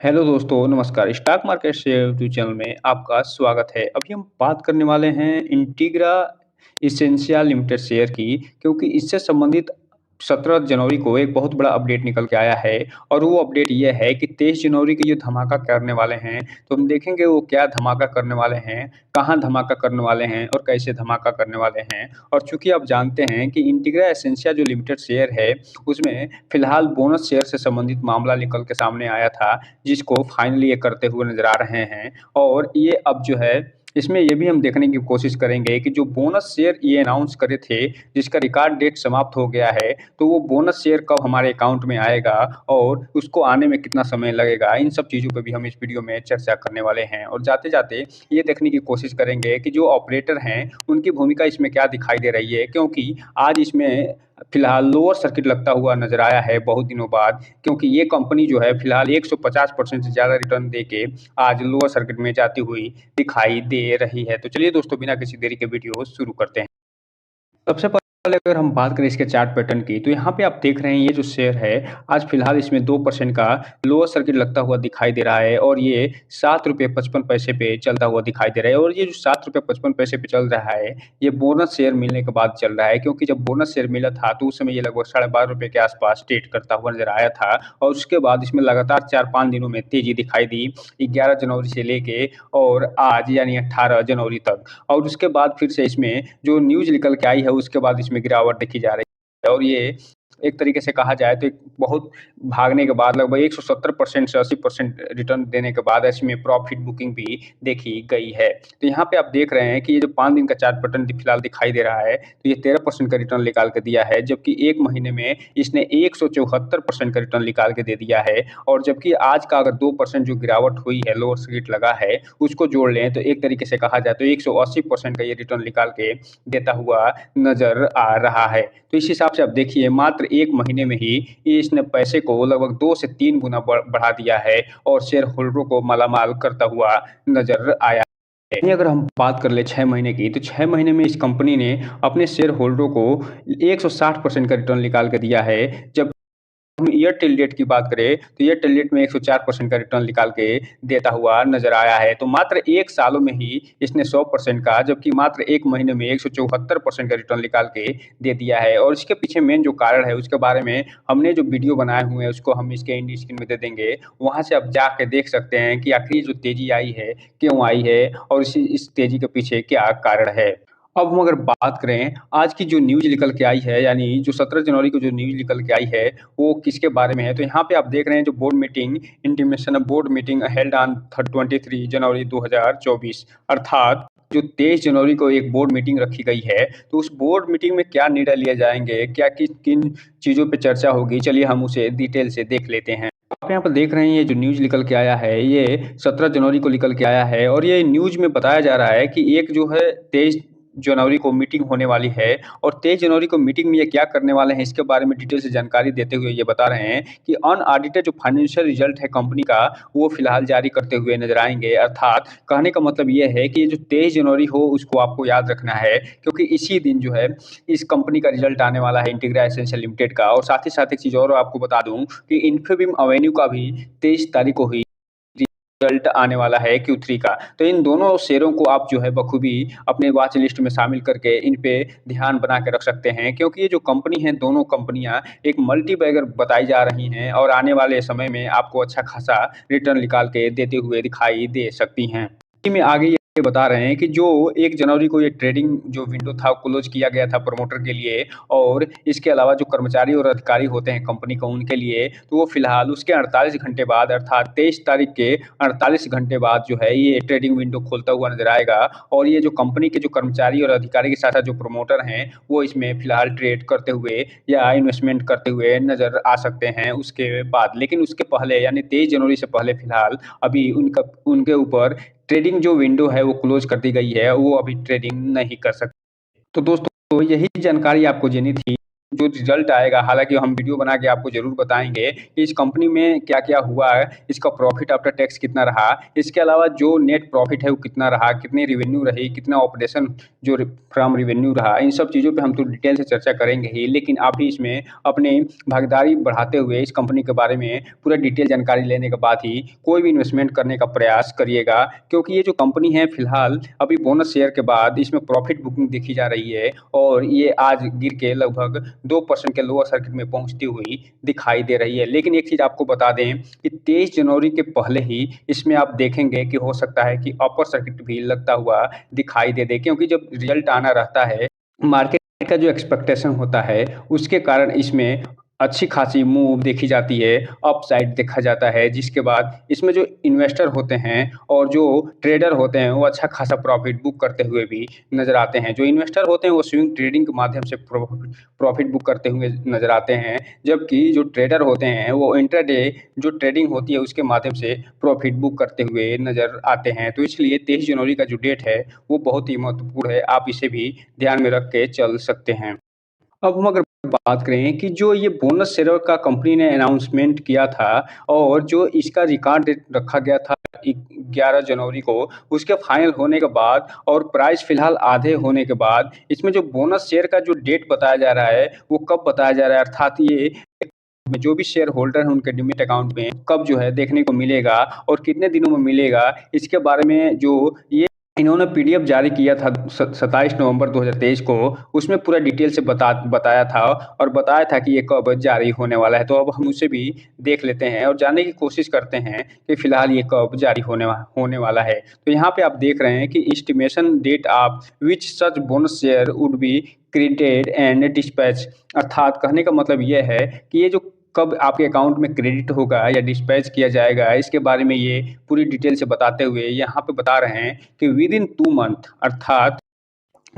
Hello दोस्तों, नमस्कार। Stock market share YouTube channel में आपका स्वागत है। अभी हम बात करने वाले हैं इंटीग्रा एसेंशियल लिमिटेड शेयर की, क्योंकि इससे संबंधित 17 जनवरी को एक बहुत बड़ा अपडेट निकल के आया है। और वो अपडेट ये है कि 23 जनवरी को ये धमाका करने वाले हैं। तो हम देखेंगे वो क्या धमाका करने वाले हैं, कहाँ धमाका करने वाले हैं और कैसे धमाका करने वाले हैं। और चूँकि आप जानते हैं कि इंटीग्रा एसेंशियल जो लिमिटेड शेयर है, उसमें फिलहाल बोनस शेयर से संबंधित मामला निकल के सामने आया था, जिसको फाइनली ये करते हुए नज़र आ रहे हैं। और ये अब जो है, इसमें ये भी हम देखने की कोशिश करेंगे कि जो बोनस शेयर ये अनाउंस करे थे, जिसका रिकॉर्ड डेट समाप्त हो गया है, तो वो बोनस शेयर कब हमारे अकाउंट में आएगा और उसको आने में कितना समय लगेगा, इन सब चीज़ों पे भी हम इस वीडियो में चर्चा करने वाले हैं। और जाते-जाते ये देखने की कोशिश करेंगे कि जो ऑपरेटर हैं, उनकी भूमिका इसमें क्या दिखाई दे रही है, क्योंकि आज इसमें फिलहाल लोअर सर्किट लगता हुआ नज़र आया है बहुत दिनों बाद, क्योंकि ये कंपनी जो है फिलहाल 150% से ज़्यादा रिटर्न देके आज लोअर सर्किट में जाती हुई दिखाई दे रही है। तो चलिए दोस्तों, बिना किसी देरी के वीडियो शुरू करते हैं। सबसे पहले अगर हम बात करें इसके चार्ट पैटर्न की, तो यहाँ पे आप देख रहे हैं ये जो शेयर है, आज फिलहाल इसमें 2% का लोअर सर्किट लगता हुआ दिखाई दे रहा है और ये ₹7.55 पे चलता हुआ दिखाई दे रहा है। और ये जो ₹7.55 पे चल रहा है, ये बोनस शेयर मिलने के बाद चल रहा है, क्योंकि जब बोनस शेयर मिला था तो उस समय ये लगभग ₹12.5 के आसपास ट्रेड करता हुआ नज़र आया था। और उसके बाद इसमें लगातार 4-5 दिनों में तेज़ी दिखाई दी, 11 जनवरी से लेके और आज यानी 18 जनवरी तक। और उसके बाद फिर से इसमें जो न्यूज़ निकल के आई है, उसके बाद इसमें गिरावट देखी जा रही है। और ये एक तरीके से कहा जाए तो एक बहुत भागने के बाद लगभग 170% से 80% रिटर्न देने के बाद इसमें प्रॉफिट बुकिंग भी देखी गई है। तो यहाँ पे आप देख रहे हैं कि ये जो 5 दिन का चार्ट पैटर्न फिलहाल दिखाई दे रहा है, तो ये 13% का रिटर्न निकाल के दिया है, जबकि 1 महीने में इसने 174% का रिटर्न निकाल के दे दिया है। और जबकि आज का अगर 2% जो गिरावट हुई है, लोअर सर्किट लगा है, उसको जोड़ लें तो एक तरीके से कहा जाए तो 180% का ये रिटर्न निकाल के देता हुआ नज़र आ रहा है। तो इस हिसाब से आप देखिए, मात्र 1 महीने में ही ये इसने पैसे को लगभग 2 से 3 गुना बढ़ा दिया है और शेयर होल्डरों को मालामाल करता हुआ नज़र आया है। वहीं अगर हम बात कर ले 6 महीने की, तो 6 महीने में इस कंपनी ने अपने शेयर होल्डरों को 160% का रिटर्न निकाल के दिया है। जब हम ईयर टिल डेट की बात करें, तो ईयर टिल डेट में 104% का रिटर्न निकाल के देता हुआ नज़र आया है। तो मात्र 1 सालों में ही इसने 100% का, जबकि मात्र 1 महीने में 174% का रिटर्न निकाल के दे दिया है। और इसके पीछे मेन जो कारण है, उसके बारे में हमने जो वीडियो बनाए हुए हैं, उसको हम इसके एंड स्क्रीन में दे देंगे। वहाँ से आप जाके देख सकते हैं कि आखिर ये जो तेज़ी आई है, क्यों आई है और इस तेज़ी के पीछे क्या कारण है। अब हम अगर बात करें आज की जो न्यूज़ निकल के आई है, यानी जो 17 जनवरी को जो न्यूज़ निकल के आई है, वो किसके बारे में है? तो यहाँ पे आप देख रहे हैं जो board meeting intimation of board meeting held on 23 जनवरी 2024, अर्थात जो 23 जनवरी को एक बोर्ड मीटिंग रखी गई है, तो उस बोर्ड मीटिंग में क्या निर्णय लिए जाएँगे, क्या किन चीज़ों पे चर्चा होगी, चलिए हम उसे डिटेल से देख लेते हैं। आप यहाँ पर देख रहे हैं ये जो न्यूज़ निकल के आया है, ये 17 जनवरी को निकल के आया है और ये न्यूज़ में बताया जा रहा है कि एक जो है 23 जनवरी को मीटिंग होने वाली है। और 23 जनवरी को मीटिंग में ये क्या करने वाले हैं, इसके बारे में डिटेल से जानकारी देते हुए ये बता रहे हैं कि अनऑडिटेड जो फाइनेंशियल रिजल्ट है कंपनी का, वो फिलहाल जारी करते हुए नज़र आएँगे। अर्थात कहने का मतलब ये है कि ये जो 23 जनवरी हो, उसको आपको याद रखना है, क्योंकि इसी दिन जो है इस कंपनी का रिजल्ट आने वाला है, इंटीग्रा एसेंशियल लिमिटेड का। और साथ ही साथ एक चीज़ और आपको बता दूँ कि इन्फीबीम एवेन्यू का भी 23 तारीख को ही रिजल्ट आने वाला है Q3 का। तो इन दोनों शेयरों को आप जो है बखूबी अपने वॉच लिस्ट में शामिल करके इन पे ध्यान बना के रख सकते हैं, क्योंकि ये जो कंपनी है, दोनों कंपनियाँ एक मल्टी बैगर बताई जा रही हैं और आने वाले समय में आपको अच्छा खासा रिटर्न निकाल के देते हुए दिखाई दे सकती हैं। इसी में आगे ये बता रहे हैं कि जो 1 जनवरी को ये ट्रेडिंग जो विंडो था, क्लोज़ किया गया था प्रमोटर के लिए। और इसके अलावा जो कर्मचारी और अधिकारी होते हैं कंपनी को, उनके लिए, तो वो फिलहाल उसके 48 घंटे बाद, अर्थात 23 तारीख के 48 घंटे बाद जो है ये ट्रेडिंग विंडो खोलता हुआ नज़र आएगा। और ये जो कंपनी के जो कर्मचारी और अधिकारी के साथ-साथ जो प्रमोटर हैं, वो इसमें फिलहाल ट्रेड करते हुए या इन्वेस्टमेंट करते हुए नज़र आ सकते हैं उसके बाद। लेकिन उसके पहले यानी 23 जनवरी से पहले फिलहाल अभी उनके ऊपर ट्रेडिंग जो विंडो है वो क्लोज़ कर दी गई है, वो अभी ट्रेडिंग नहीं कर सकते। तो दोस्तों, यही जानकारी आपको देनी थी। जो रिज़ल्ट आएगा, हालाँकि हम वीडियो बना के आपको ज़रूर बताएँगे कि इस कंपनी में क्या-क्या हुआ है, इसका प्रॉफ़िट आफ्टर टैक्स कितना रहा, इसके अलावा जो नेट प्रॉफ़िट है वो कितना रहा, कितनी रेवेन्यू रही, कितना ऑपरेशन जो फ्रॉम रेवेन्यू रहा, इन सब चीज़ों पे हम तो डिटेल से चर्चा करेंगे ही। लेकिन आप भी इसमें अपनी भागीदारी बढ़ाते हुए इस कंपनी के बारे में पूरा डिटेल जानकारी लेने के बाद ही कोई भी इन्वेस्टमेंट करने का प्रयास करिएगा। क्योंकि ये जो कंपनी है फिलहाल अभी बोनस शेयर के बाद इसमें प्रॉफ़िट बुकिंग देखी जा रही है और ये आज गिर के लगभग 2% के लोअर सर्किट में पहुँचती हुई दिखाई दे रही है। लेकिन एक चीज़ आपको बता दें कि 23 जनवरी के पहले ही इसमें आप देखेंगे कि हो सकता है कि अपर सर्किट भी लगता हुआ दिखाई दे क्योंकि जब रिज़ल्ट आना रहता है, मार्केट का जो एक्सपेक्टेशन होता है, उसके कारण इसमें अच्छी खासी मूव देखी जाती है, अपसाइड देखा जाता है, जिसके बाद इसमें जो इन्वेस्टर होते हैं और जो ट्रेडर होते हैं, वो अच्छा खासा प्रॉफ़िट बुक करते हुए भी नज़र आते हैं। जो इन्वेस्टर होते हैं, वो स्विंग ट्रेडिंग के माध्यम से प्रॉफ़िट बुक करते हुए नज़र आते हैं, जबकि जो ट्रेडर होते हैं, वो इंट्राडे जो ट्रेडिंग होती है, उसके माध्यम से प्रॉफ़िट बुक करते हुए नज़र आते हैं। तो इसलिए 23 जनवरी का जो डेट है, वो बहुत ही महत्वपूर्ण है, आप इसे भी ध्यान में रख के चल सकते हैं। अब हम अगर बात करें कि जो ये बोनस शेयर का कंपनी ने अनाउंसमेंट किया था और जो इसका रिकॉर्ड डेट रखा गया था 11 जनवरी को, उसके फाइनल होने के बाद और प्राइस फिलहाल आधे होने के बाद, इसमें जो बोनस शेयर का जो डेट बताया जा रहा है, वो कब बताया जा रहा है अर्थात ये जो भी शेयर होल्डर हैं उनके डीमैट अकाउंट में कब जो है देखने को मिलेगा और कितने दिनों में मिलेगा, इसके बारे में जो ये इन्होंने पीडीएफ जारी किया था 27 नवंबर 2023 को, उसमें पूरा डिटेल से बताया था और बताया था कि ये कब जारी होने वाला है। तो अब हम उसे भी देख लेते हैं और जानने की कोशिश करते हैं कि फिलहाल ये कब जारी होने वाला है। तो यहाँ पे आप देख रहे हैं कि estimation date of which such bonus share would be credited and dispatch, अर्थात कहने का मतलब ये है कि ये जो कब आपके अकाउंट में क्रेडिट होगा या डिस्पैच किया जाएगा, इसके बारे में ये पूरी डिटेल से बताते हुए यहाँ पे बता रहे हैं कि विदिन 2 मंथ अर्थात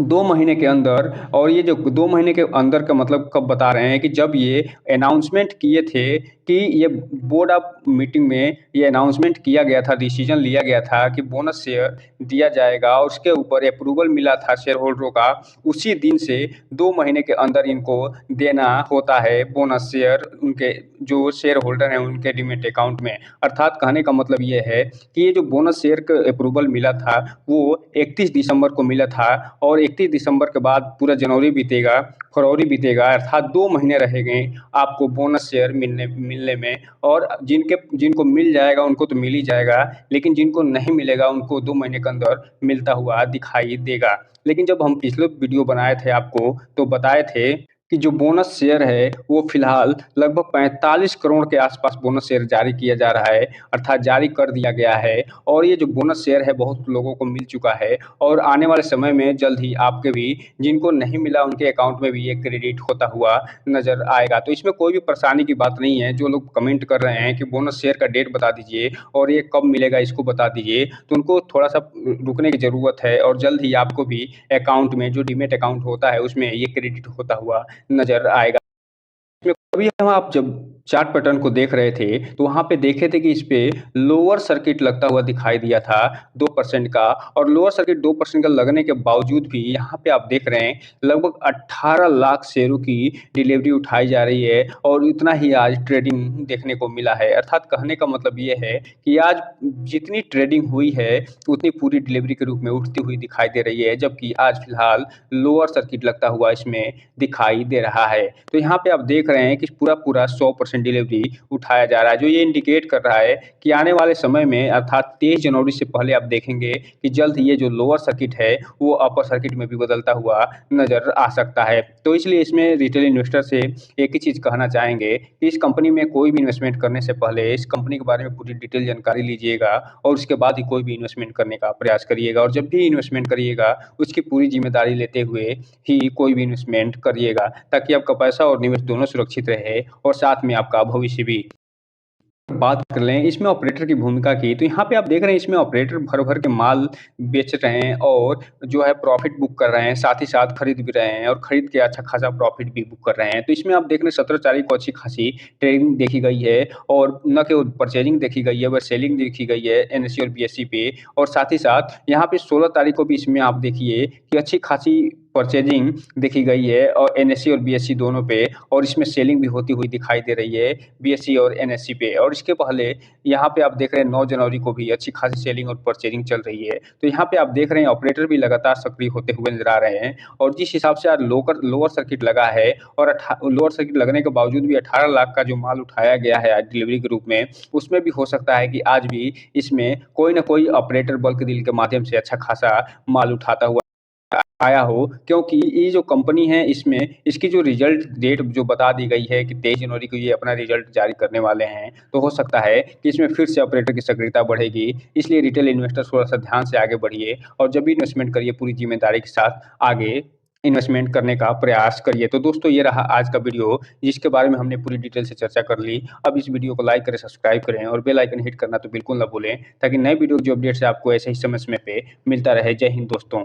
2 महीने के अंदर, और ये जो 2 महीने के अंदर का मतलब कब बता रहे हैं कि जब ये अनाउंसमेंट किए थे कि ये बोर्ड ऑफ मीटिंग में ये अनाउंसमेंट किया गया था, डिसीजन लिया गया था कि बोनस शेयर दिया जाएगा और उसके ऊपर अप्रूवल मिला था शेयर होल्डरों का, उसी दिन से 2 महीने के अंदर इनको देना होता है बोनस शेयर उनके जो शेयर होल्डर हैं उनके डीमैट अकाउंट में। अर्थात कहने का मतलब ये है कि ये जो बोनस शेयर का अप्रूवल मिला था, वो 31 दिसंबर को मिला था और 31 दिसंबर के बाद पूरा जनवरी बीतेगा, फरवरी बीतेगा, अर्थात 2 महीने रह गए आपको बोनस शेयर मिलने में। और जिनको मिल जाएगा उनको तो मिल ही जाएगा, लेकिन जिनको नहीं मिलेगा उनको 2 महीने के अंदर मिलता हुआ दिखाई देगा। लेकिन जब हम पिछले वीडियो बनाए थे आपको, तो बताए थे कि जो बोनस शेयर है वो फिलहाल लगभग 45 करोड़ के आसपास बोनस शेयर जारी किया जा रहा है, अर्थात जारी कर दिया गया है। और ये जो बोनस शेयर है बहुत लोगों को मिल चुका है और आने वाले समय में जल्द ही आपके भी जिनको नहीं मिला उनके अकाउंट में भी ये क्रेडिट होता हुआ नज़र आएगा। तो इसमें कोई भी परेशानी की बात नहीं है। जो लोग कमेंट कर रहे हैं कि बोनस शेयर का डेट बता दीजिए और ये कब मिलेगा इसको बता दीजिए, तो उनको थोड़ा-सा रुकने की ज़रूरत है और जल्द ही आपको भी अकाउंट में जो डीमैट अकाउंट होता है उसमें ये क्रेडिट होता हुआ नज़र आएगा। अभी हम आप जब चार्ट पैटर्न को देख रहे थे, तो वहाँ पे देखे थे कि इस पे लोअर सर्किट लगता हुआ दिखाई दिया था 2% का, और लोअर सर्किट 2% का लगने के बावजूद भी यहाँ पे आप देख रहे हैं लगभग 18 लाख शेयरों की डिलीवरी उठाई जा रही है और इतना ही आज ट्रेडिंग देखने को मिला है। अर्थात कहने का मतलब ये है कि आज जितनी ट्रेडिंग हुई है, उतनी पूरी डिलीवरी के रूप में उठती हुई दिखाई दे रही है, जबकि आज फिलहाल लोअर सर्किट लगता हुआ इसमें दिखाई दे रहा है। तो यहाँ पे आप देख रहे हैं कि पूरा 100% डिलीवरी उठाया जा रहा है, जो ये इंडिकेट कर रहा है कि आने वाले समय में अर्थात 23 जनवरी से पहले आप देखेंगे कि जल्द ही ये जो लोअर सर्किट है वो अपर सर्किट में भी बदलता हुआ नज़र आ सकता है। तो इसलिए इसमें रिटेल इन्वेस्टर से एक ही चीज़ कहना चाहेंगे कि इस कंपनी में कोई भी इन्वेस्टमेंट करने से पहले इस कंपनी के बारे में पूरी डिटेल जानकारी लीजिएगा और उसके बाद ही कोई भी इन्वेस्टमेंट करने का प्रयास करिएगा, और जब भी इन्वेस्टमेंट करिएगा उसकी पूरी ज़िम्मेदारी लेते हुए ही कोई भी इन्वेस्टमेंट करिएगा, ताकि आपका पैसा और निवेश दोनों सुरक्षित रहे और साथ में आपका भविष्य भी। बात कर लें इसमें ऑपरेटर की भूमिका की, तो यहाँ पे आप देख रहे हैं इसमें ऑपरेटर भर-भर के माल बेच रहे हैं और जो है प्रॉफ़िट बुक कर रहे हैं, साथ ही साथ खरीद भी रहे हैं और खरीद के अच्छा खासा प्रॉफ़िट भी बुक कर रहे हैं। तो इसमें आप देख रहे हैं 17 तारीख को अच्छी खासी ट्रेडिंग देखी गई है और न केवल परचेजिंग देखी गई है, बस सेलिंग देखी गई है एनएसई और बीएसई पे, और साथ ही साथ यहाँ पे 16 तारीख को भी इसमें आप देखिए कि अच्छी खासी परचेजिंग देखी गई है और एनएससी और बीएससी दोनों पे, और इसमें सेलिंग भी होती हुई दिखाई दे रही है बीएससी और एनएससी पे। और इसके पहले यहाँ पे आप देख रहे हैं 9 जनवरी को भी अच्छी खासी सेलिंग और परचेजिंग चल रही है। तो यहाँ पे आप देख रहे हैं ऑपरेटर भी लगातार सक्रिय होते हुए नज़र आ रहे हैं, और जिस हिसाब से आज लोअर सर्किट लगा है और लोअर सर्किट लगने के बावजूद भी 18 लाख का जो माल उठाया गया है आज डिलीवरी के रूप में, उसमें भी हो सकता है कि आज भी इसमें कोई न कोई ऑपरेटर बल्क डील के माध्यम से अच्छा खासा माल उठाता हुआ आया हो, क्योंकि ये जो कंपनी है इसमें इसकी जो रिजल्ट डेट जो बता दी गई है कि 23 जनवरी को ये अपना रिजल्ट जारी करने वाले हैं, तो हो सकता है कि इसमें फिर से ऑपरेटर की सक्रियता बढ़ेगी। इसलिए रिटेल इन्वेस्टर थोड़ा-सा ध्यान से आगे बढ़िए, और जब भी इन्वेस्टमेंट करिए पूरी ज़िम्मेदारी के साथ आगे इन्वेस्टमेंट करने का प्रयास करिए। तो दोस्तों, ये रहा आज का वीडियो, जिसके बारे में हमने पूरी डिटेल से चर्चा कर ली। अब इस वीडियो को लाइक करें, सब्सक्राइब करें और बेल आइकन हिट करना तो बिल्कुल ना भूलें, ताकि नए वीडियो जो अपडेट्स है आपको ऐसे ही समय-समय पे मिलता रहे। जय हिंद दोस्तों।